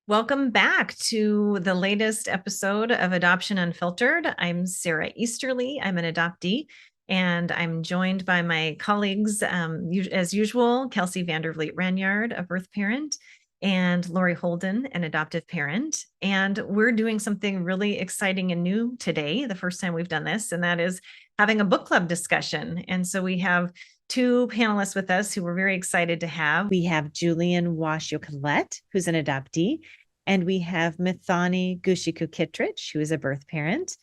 Welcome back to the latest episode of Adoption Unfiltered. I'm Sarah Easterly. I'm an adoptee, and I'm joined by my colleagues, as usual, Kelsey Vandervliet Ranyard, a birth parent, and Lori Holden, an adoptive parent. And we're doing something really exciting and new today, the first time we've done this, and that is having a book club discussion. And so we have two panelists with us who we're very excited to have. We have Julian Washoe-Collette, who's an adoptee, and we have Mithani Gushiku-Kittredge, who is a birth parent.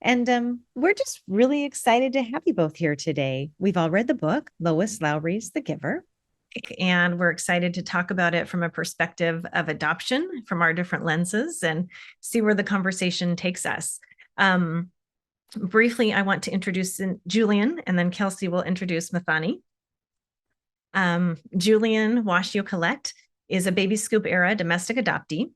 And we're just really excited to have you both here today. We've all read the book, Lois Lowry's The Giver, and we're excited to talk about it from a perspective of adoption, from our different lenses, and see where the conversation takes us. Briefly, I want to introduce Julian, and then Kelsey will introduce Mithani. Julian Washoe-Collette is a baby scoop era domestic adoptee.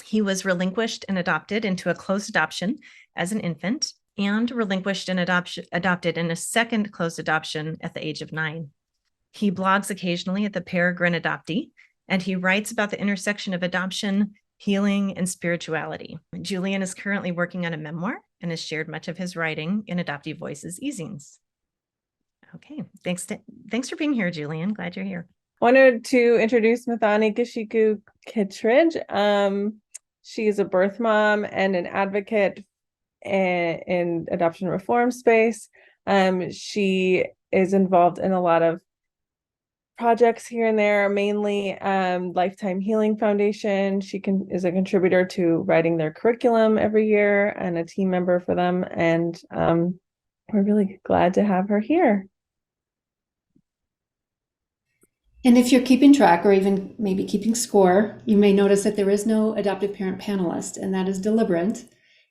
He was relinquished and adopted into a closed adoption as an infant, and relinquished and adopted in a second closed adoption at the age of 9. He blogs occasionally at the Peregrine Adoptee, and he writes about the intersection of adoption, healing, and spirituality. Julian is currently working on a memoir and has shared much of his writing in Adoptee Voices e-zines. Okay, thanks for being here, Julian. Glad you're here. Wanted to introduce Mithani Gushiku-Kittredge. She is a birth mom and an advocate in adoption reform space. She is involved in a lot of projects here and there, mainly Lifetime Healing Foundation. She is a contributor to writing their curriculum every year and a team member for them. And we're really glad to have her here. And if you're keeping track or even maybe keeping score, you may notice that there is no adoptive parent panelist, and that is deliberate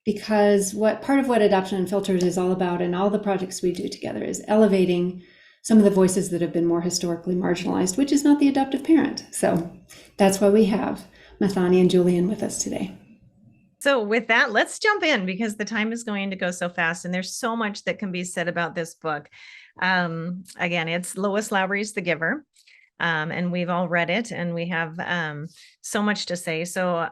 because part of what Adoption Unfiltered is all about and all the projects we do together is elevating some of the voices that have been more historically marginalized, which is not the adoptive parent. So that's why we have Mithani and Julian with us today. So with that, let's jump in because the time is going to go so fast and there's so much that can be said about this book. Again, it's Lois Lowry's The Giver. And we've all read it and we have so much to say. So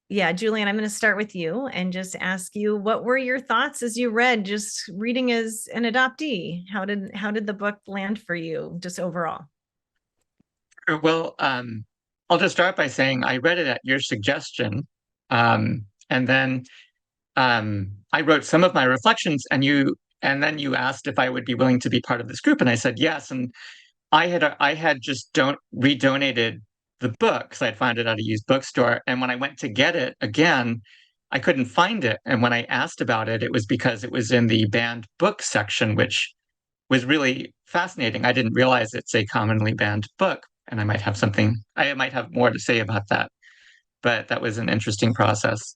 yeah, Julian, I'm going to start with you and just ask you, what were your thoughts as you read, just reading as an adoptee? How did the book land for you just overall? Well, I'll just start by saying I read it at your suggestion. And then I wrote some of my reflections and then you asked if I would be willing to be part of this group. And I said yes. And I had just redonated the book because I'd found it at a used bookstore. And when I went to get it again, I couldn't find it. And when I asked about it, it was because it was in the banned book section, which was really fascinating. I didn't realize it's a commonly banned book, and I might have more to say about that. But that was an interesting process.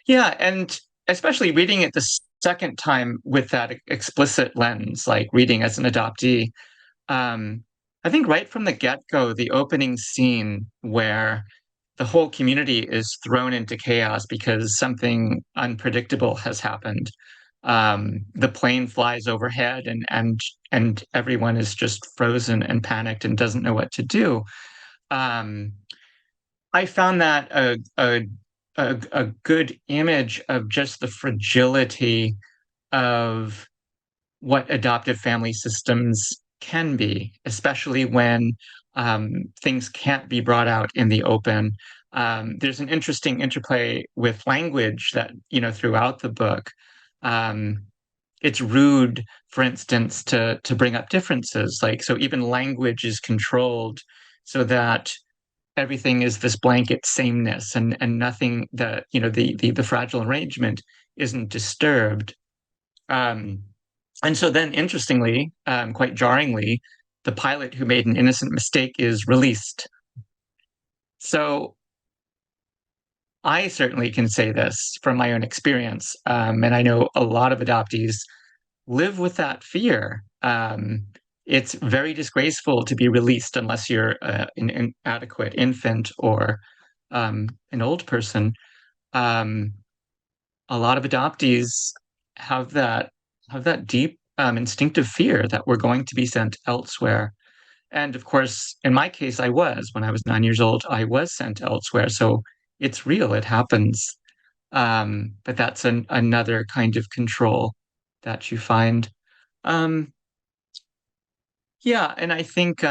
Yeah, and especially reading it the second time with that explicit lens, like reading as an adoptee. I think right from the get-go, the opening scene where the whole community is thrown into chaos because something unpredictable has happened. The plane flies overhead and everyone is just frozen and panicked and doesn't know what to do. I found that a good image of just the fragility of what adoptive family systems can be, especially when things can't be brought out in the open. There's an interesting interplay with language that, throughout the book. It's rude, for instance, to bring up differences. So even language is controlled so that everything is this blanket sameness and nothing that, the fragile arrangement isn't disturbed. And so then, interestingly, quite jarringly, the pilot who made an innocent mistake is released. So I certainly can say this from my own experience, and I know a lot of adoptees live with that fear. It's very disgraceful to be released unless you're an inadequate infant or an old person. A lot of adoptees have that deep instinctive fear that we're going to be sent elsewhere. And of course, in my case, when I was 9 years old, I was sent elsewhere. So it's real, it happens. But that's another kind of control that you find. Um, yeah, and I think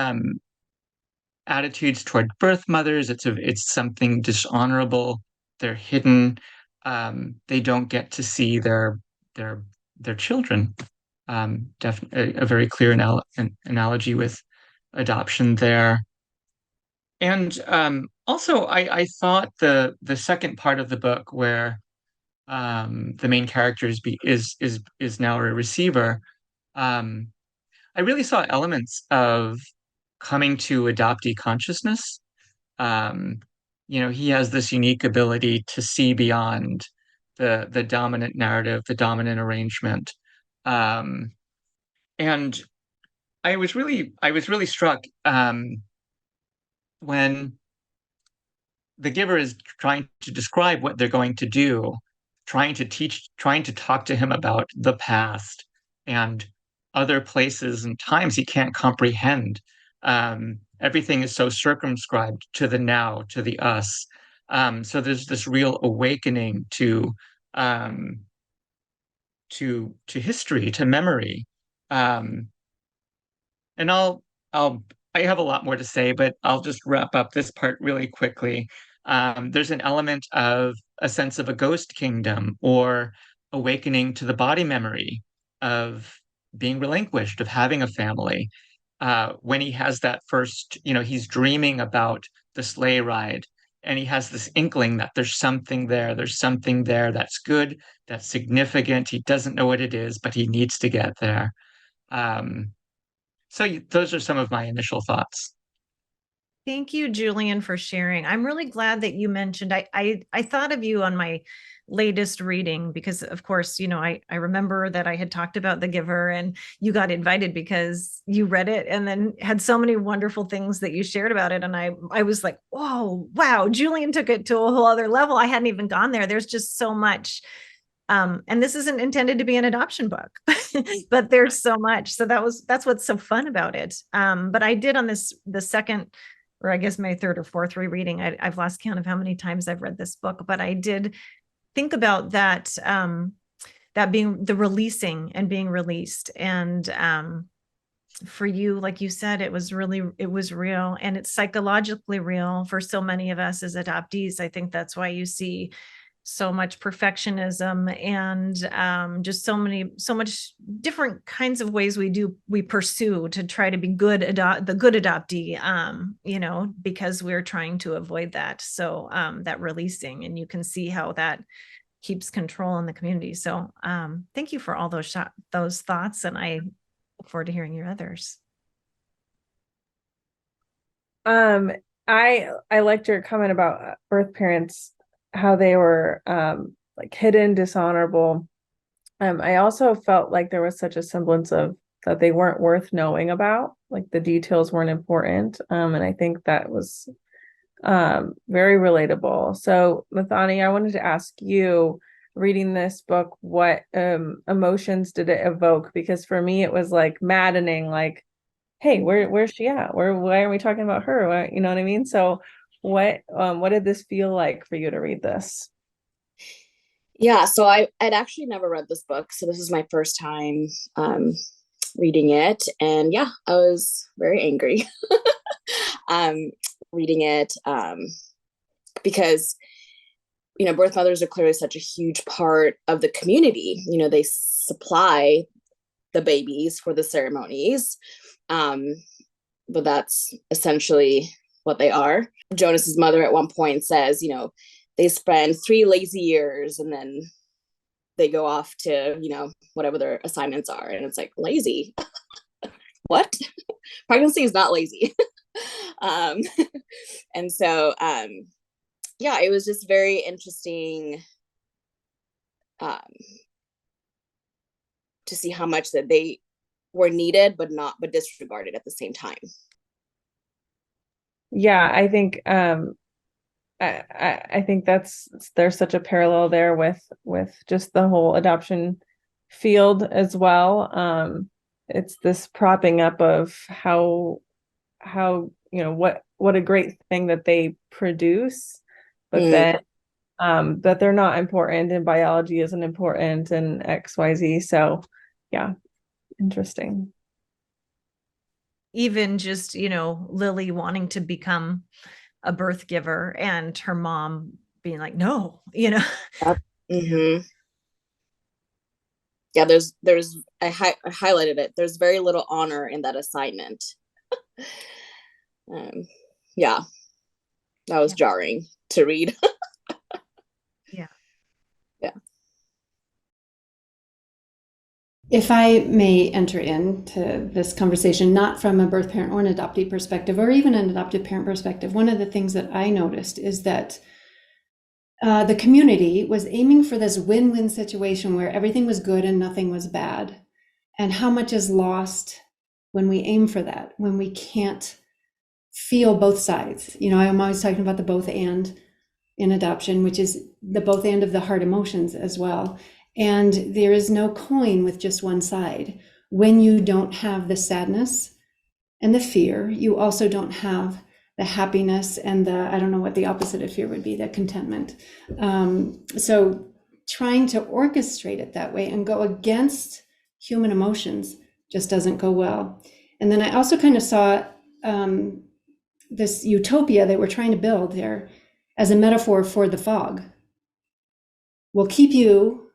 attitudes toward birth mothers, it's something dishonorable. They're hidden. They don't get to see their their children. Definitely a very clear analogy with adoption there. And also, I thought the second part of the book where the main character is now a receiver. Um, I really saw elements of coming to adoptee consciousness. Um, he has this unique ability to see beyond the dominant narrative, the dominant arrangement. Um, and I was really struck when the giver is trying to describe what they're going to do, trying to talk to him about the past and other places and times he can't comprehend. Everything is so circumscribed to the now, to the us. So there's this real awakening um, to history, to memory. Um, and I have a lot more to say, but I'll just wrap up this part really quickly. There's an element of a sense of a ghost kingdom or awakening to the body memory of being relinquished, of having a family. When he has that first, he's dreaming about the sleigh ride, and he has this inkling that there's something there that's good, that's significant. He doesn't know what it is, but he needs to get there. Um, those are some of my initial thoughts. Thank you, Julian, for sharing. I'm really glad that you mentioned, I thought of you on my latest reading because, of course, I remember that I had talked about The Giver and you got invited because you read it and then had so many wonderful things that you shared about it. And I was like, whoa, wow, Julian took it to a whole other level. I hadn't even gone there. There's just so much. And this isn't intended to be an adoption book, but there's so much. So that's what's so fun about it. But I did on the second, or I guess my third or fourth rereading, I've lost count of how many times I've read this book, but I did think about that, that being the releasing and being released. And for you, like you said, it was real, and it's psychologically real for so many of us as adoptees. I think that's why you see so much perfectionism and just so much different kinds of ways we pursue to try to be the good adoptee, because we're trying to avoid that. So that releasing, and you can see how that keeps control in the community. So thank you for all those thoughts, and I look forward to hearing your others. I liked your comment about birth parents, how they were like hidden, dishonorable. I also felt like there was such a semblance of that they weren't worth knowing about, like the details weren't important. And I think that was very relatable. So, Mathani, I wanted to ask you, reading this book, what emotions did it evoke? Because for me, it was like maddening, like, hey, where's she at? Why are we talking about her? You know what I mean? So what did this feel like for you to read this? Yeah, so I'd actually never read this book, so this is my first time reading it, and yeah, I was very angry reading it because birth mothers are clearly such a huge part of the community. They supply the babies for the ceremonies, but that's essentially what they are. Jonas's mother at one point says, they spend 3 lazy years and then they go off to, whatever their assignments are. And it's like, lazy? What? Pregnancy is not lazy. And so, yeah, it was just very interesting to see how much that they were needed, but disregarded at the same time. Yeah, I think I think there's such a parallel there with just the whole adoption field as well. It's this propping up of how what a great thing that they produce, but then that they're not important and biology isn't important and XYZ. So yeah, interesting. Even just, Lily wanting to become a birth giver and her mom being like, no. Yep. Mm-hmm. Yeah, I highlighted it. There's very little honor in that assignment. Yeah, that was jarring to read. Yeah. If I may enter into this conversation, not from a birth parent or an adoptee perspective, or even an adoptive parent perspective, one of the things that I noticed is that the community was aiming for this win-win situation where everything was good and nothing was bad. And how much is lost when we aim for that, when we can't feel both sides. I'm always talking about the both and in adoption, which is the both and of the hard emotions as well. And there is no coin with just one side. When you don't have the sadness and the fear, you also don't have the happiness and I don't know what the opposite of fear would be, the contentment. So trying to orchestrate it that way and go against human emotions just doesn't go well. And then I also kind of saw this utopia they were trying to build there as a metaphor for the fog. We'll keep you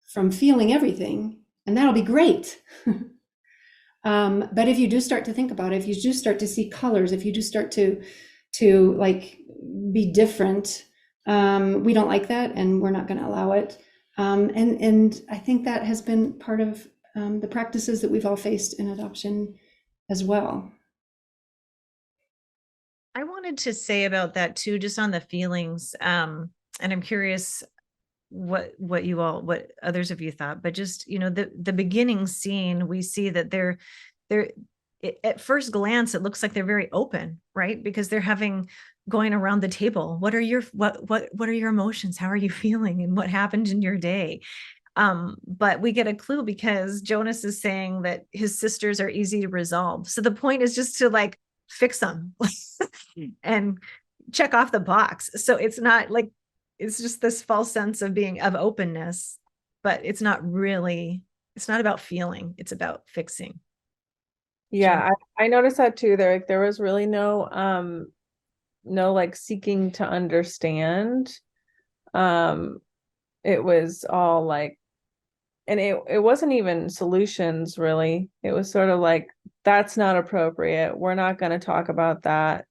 from feeling everything, and that'll be great. But if you do start to think about it, if you do start to see colors, if you do start to like be different, we don't like that, and we're not going to allow it. And I think that has been part of the practices that we've all faced in adoption as well. I wanted to say about that too, just on the feelings. And I'm curious what others of you thought, but just, the beginning scene, we see that they're at first glance, it looks like they're very open, right? Because they're going around the table. What are your emotions? How are you feeling? And what happened in your day? But we get a clue because Jonas is saying that his sisters are easy to resolve. So the point is just to like fix them and check off the box. So it's not like, it's just this false sense of openness, but it's not about feeling, it's about fixing. Yeah, I noticed that too. There was really no like seeking to understand. It was all like, and it wasn't even solutions really. It was sort of like, that's not appropriate. We're not going to talk about that.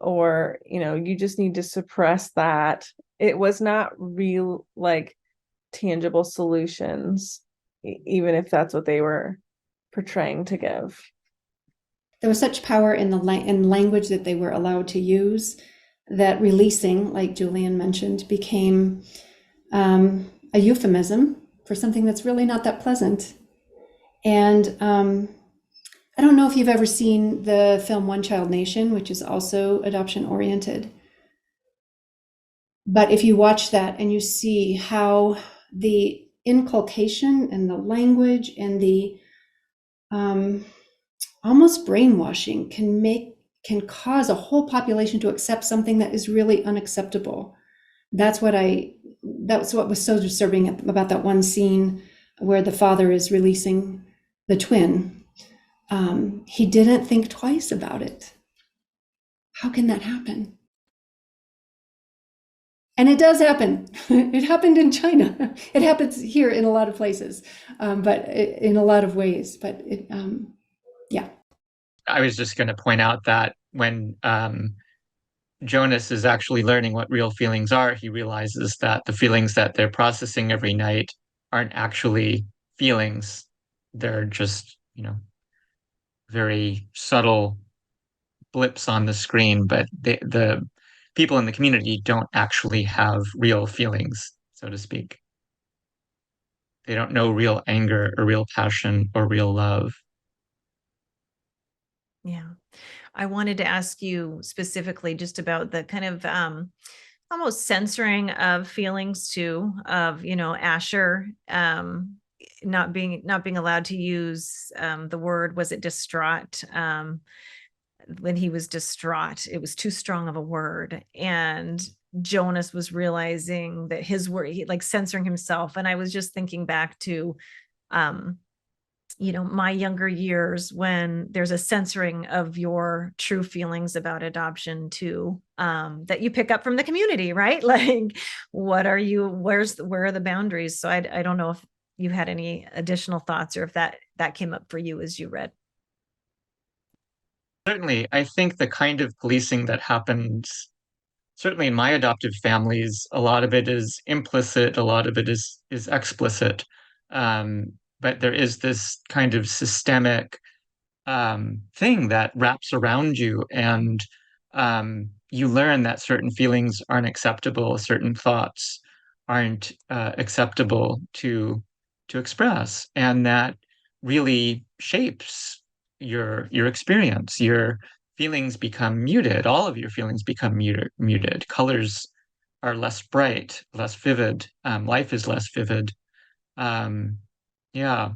Or, you just need to suppress that. It was not real, like tangible solutions, even if that's what they were portraying to give. There was such power in in language that they were allowed to use that releasing, like Julian mentioned, became a euphemism for something that's really not that pleasant. And I don't know if you've ever seen the film One Child Nation, which is also adoption oriented. But if you watch that and you see how the inculcation and the language and the almost brainwashing can cause a whole population to accept something that is really unacceptable. That's what was so disturbing about that one scene where the father is releasing the twin. He didn't think twice about it. How can that happen? And it does happen. It happened in China. It happens here in a lot of places, but in a lot of ways. But yeah. I was just going to point out that when Jonas is actually learning what real feelings are, he realizes that the feelings that they're processing every night aren't actually feelings. They're just, very subtle blips on the screen, but the people in the community don't actually have real feelings, so to speak. They don't know real anger or real passion or real love. Yeah. I wanted to ask you specifically just about the kind of almost censoring of feelings too, of, Asher. not being allowed to use the word, was it distraught? When he was distraught, it was too strong of a word. And Jonas was realizing that his word, like censoring himself. And I was just thinking back to, my younger years, when there's a censoring of your true feelings about adoption too, that you pick up from the community, right? Like, where are the boundaries? So I don't know if you had any additional thoughts, or if that came up for you as you read. Certainly, I think the kind of policing that happens, certainly in my adoptive families, a lot of it is implicit, a lot of it is explicit. But there is this kind of systemic thing that wraps around you, and you learn that certain feelings aren't acceptable, certain thoughts aren't acceptable to express, and that really shapes your experience. Your feelings become muted. All of your feelings become muted. Colors are less bright, less vivid. Life is less vivid. Yeah.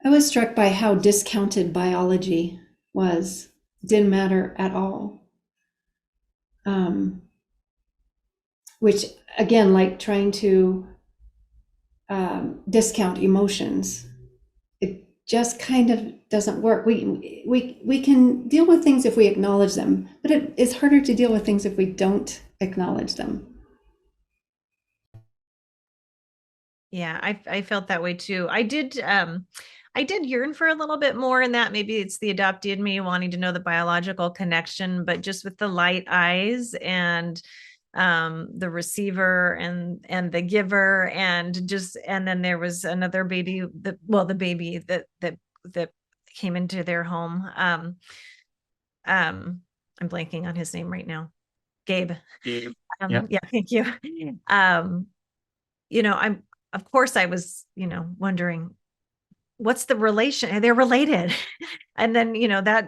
I was struck by how discounted biology was. It didn't matter at all. Which, again, like trying to discount emotions, it just kind of doesn't work. We can deal with things if we acknowledge them, but it is harder to deal with things if we don't acknowledge them. Yeah, I felt that way too. I did yearn for a little bit more in that. Maybe it's the adoptee in me wanting to know the biological connection, but just with the light eyes and the receiver and the giver, and then there was another baby, the baby that came into their home. I'm blanking on his name right now. Gabe. Yeah. Yeah, thank you. Of course I was, wondering, what's the relation? They're related. And then,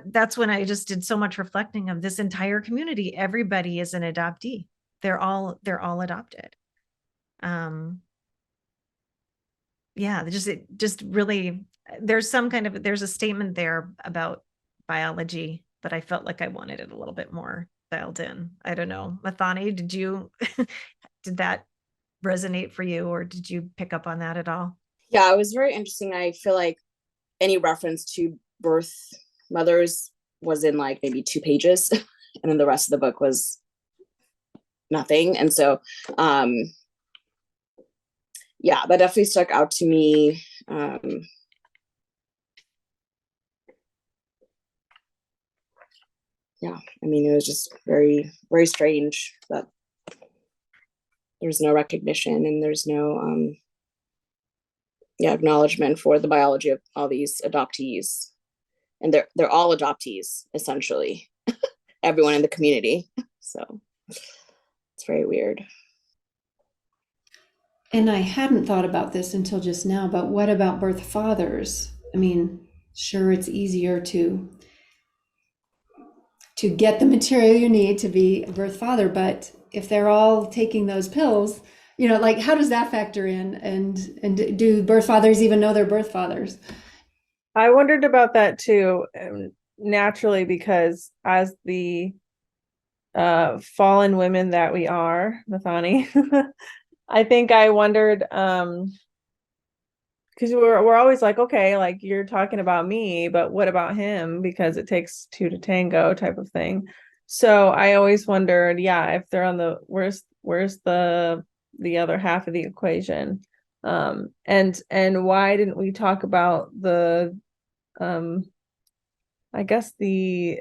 that's when I just did so much reflecting of this entire community. Everybody is an adoptee. They're all adopted. Yeah, it just really, there's a statement there about biology, but I felt like I wanted it a little bit more dialed in. I don't know. Mathani, did that resonate for you, or did you pick up on that at all? Yeah, it was very interesting. I feel like any reference to birth mothers was in like maybe 2 pages, and then the rest of the book was nothing. And so yeah, that definitely stuck out to me. Yeah, I mean, it was just very, very strange that there's no recognition and there's no acknowledgement for the biology of all these adoptees. And they're all adoptees, essentially. Everyone in the community. So it's very weird. And I hadn't thought about this until just now, but what about birth fathers? I mean, sure, it's easier to get the material you need to be a birth father, but if they're all taking those pills, like, how does that factor in? And do birth fathers even know they're birth fathers? I wondered about that too, naturally, because as the fallen women that we are, Mathani, I think I wondered, because we're always like, okay, like, you're talking about me, but what about him? Because it takes 2 to tango type of thing. So I always wondered, yeah, if they're on the where's the other half of the equation, and why didn't we talk about the I guess the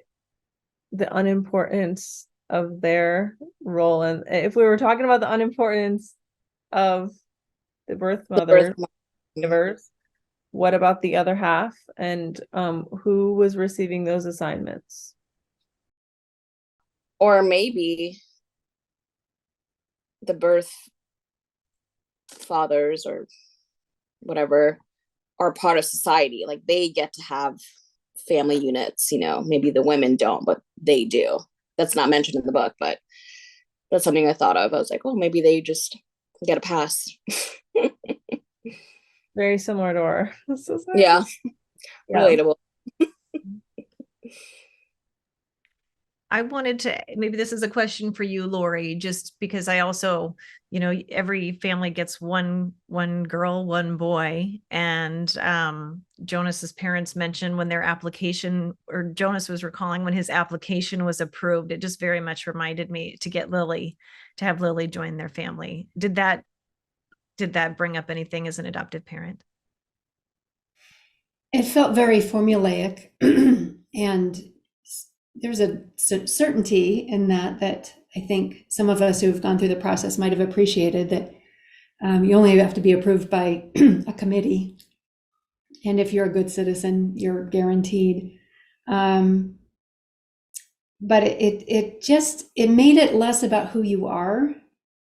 unimportance of their role? And if we were talking about the unimportance of the birth mother givers, what about the other half, and who was receiving those assignments? Or maybe the birth fathers or whatever are part of society. Like, they get to have family units, maybe the women don't, but they do. That's not mentioned in the book, but that's something I thought of. I was like, oh, maybe they just get a pass. very similar to our society. Yeah, Yeah. relatable. I wanted to, maybe this is a question for you, Lori, just because I also, every family gets one girl, one boy. And Jonas's parents mentioned when their application, or Jonas was recalling when his application was approved, it just very much reminded me to have Lily join their family. Did that bring up anything as an adoptive parent? It felt very formulaic, and there's a certainty in that I think some of us who have gone through the process might have appreciated that you only have to be approved by a committee. And if you're a good citizen, you're guaranteed. But it made it less about who you are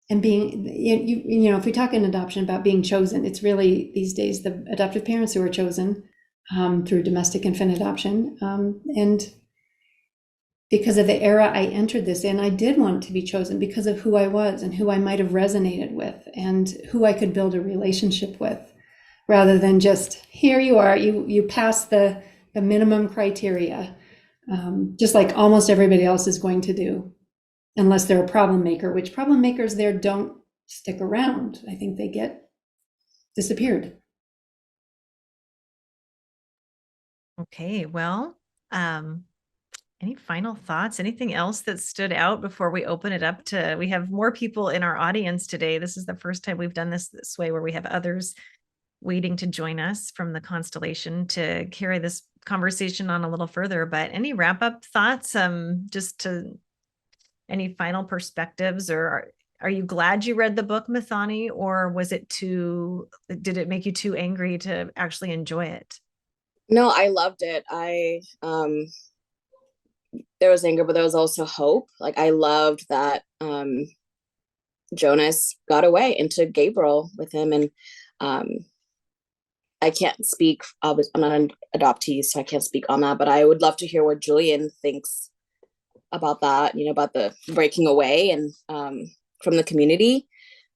and being, if we talk in adoption about being chosen, it's really these days the adoptive parents who are chosen through domestic infant adoption. And because of the era I entered this in, I did want to be chosen because of who I was and who I might have resonated with and who I could build a relationship with, rather than just, here you are, you pass the minimum criteria, just like almost everybody else is going to do, unless they're a problem maker, which problem makers there don't stick around. I think they get disappeared. Okay, well, any final thoughts? Anything else that stood out before we open it up to, we have more people in our audience today. This is the first time we've done this way, where we have others waiting to join us from the constellation to carry this conversation on a little further. But any wrap up thoughts, just to any final perspectives, or are you glad you read the book, Methani, or did it make you too angry to actually enjoy it? No, I loved it. There was anger, but there was also hope. Like, I loved that Jonas got away into Gabriel with him. And I can't speak, I'm not an adoptee, so I can't speak on that, but I would love to hear what Julian thinks about that, about the breaking away and from the community.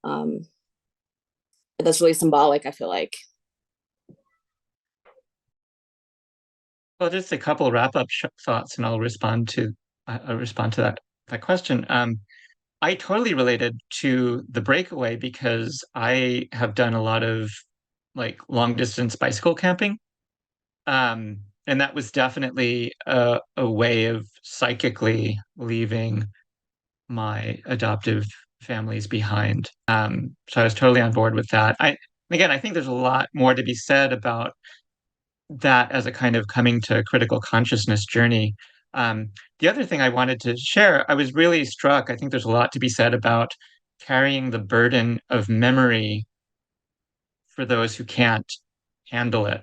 That's really symbolic, I feel like. Well, just a couple wrap-up thoughts, and I'll respond to that question. I totally related to the breakaway because I have done a lot of like long distance bicycle camping, and that was definitely a way of psychically leaving my adoptive families behind. So I was totally on board with that. Again, I think there's a lot more to be said about that as a kind of coming to critical consciousness journey. The other thing I wanted to share, I was really struck. I think there's a lot to be said about carrying the burden of memory for those who can't handle it.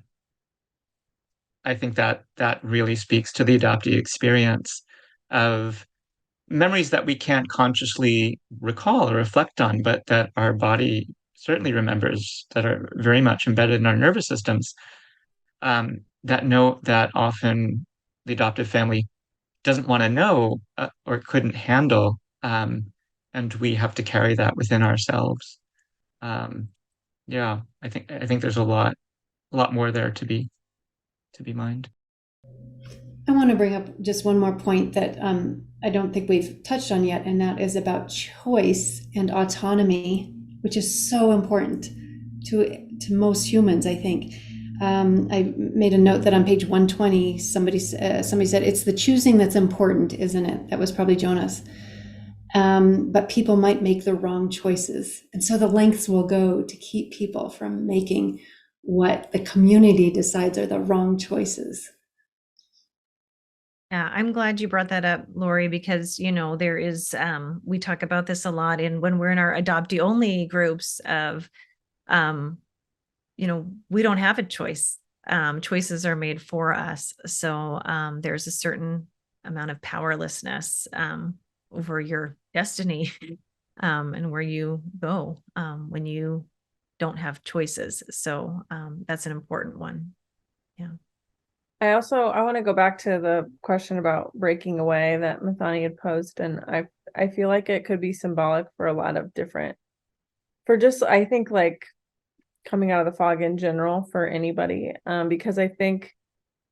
I think that really speaks to the adoptee experience of memories that we can't consciously recall or reflect on, but that our body certainly remembers, that are very much embedded in our nervous systems. That often the adoptive family doesn't want to know or couldn't handle, and we have to carry that within ourselves. Yeah, I think there's a lot more there to be mined. I want to bring up just one more point that I don't think we've touched on yet, and that is about choice and autonomy, which is so important to most humans, I think. I made a note that on page 120, somebody said, it's the choosing that's important, isn't it? That was probably Jonas. But people might make the wrong choices. And so the lengths will go to keep people from making what the community decides are the wrong choices. Yeah, I'm glad you brought that up, Lori, because, there is, we talk about this a lot when we're in our adoptee only groups of, we don't have a choice. Choices are made for us. So there's a certain amount of powerlessness over your destiny and where you go when you don't have choices. So that's an important one. Yeah. I want to go back to the question about breaking away that Methani had posed, and I feel like it could be symbolic for a lot of different, I think like coming out of the fog in general for anybody, because I think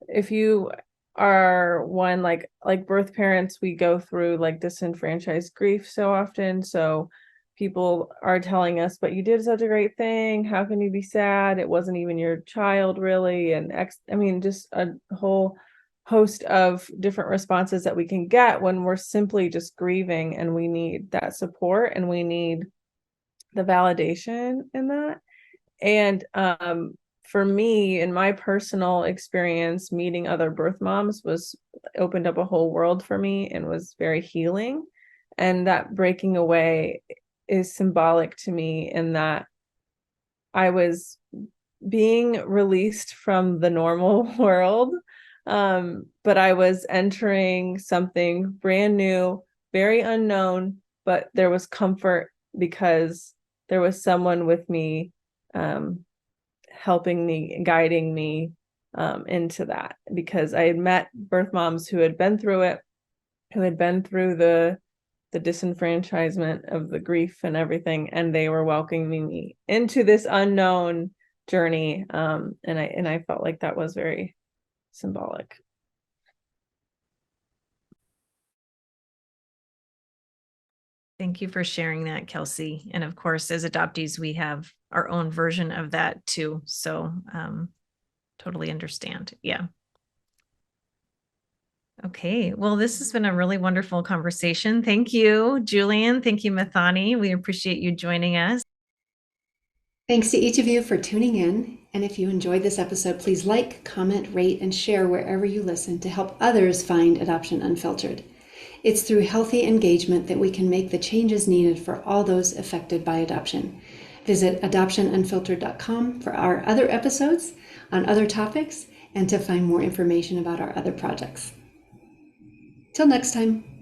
if you are one like birth parents, we go through like disenfranchised grief so often. So people are telling us, but you did such a great thing. How can you be sad? It wasn't even your child, really. And I mean, just a whole host of different responses that we can get when we're simply just grieving, and we need that support and we need the validation in that. And for me, in my personal experience, meeting other birth moms opened up a whole world for me and was very healing. And that breaking away is symbolic to me in that I was being released from the normal world, but I was entering something brand new, very unknown, but there was comfort because there was someone with me, helping me, guiding me into that, because I had met birth moms who had been through it, who had been through the disenfranchisement of the grief and everything, and they were welcoming me into this unknown journey. And I felt like that was very symbolic. Thank you for sharing that, Kelsey. And of course, as adoptees, we have our own version of that too. So totally understand. Yeah. Okay. Well, this has been a really wonderful conversation. Thank you, Julian. Thank you, Methani. We appreciate you joining us. Thanks to each of you for tuning in. And if you enjoyed this episode, please like, comment, rate, and share wherever you listen to help others find Adoption Unfiltered. It's through healthy engagement that we can make the changes needed for all those affected by adoption. Visit adoptionunfiltered.com for our other episodes on other topics and to find more information about our other projects. Till next time.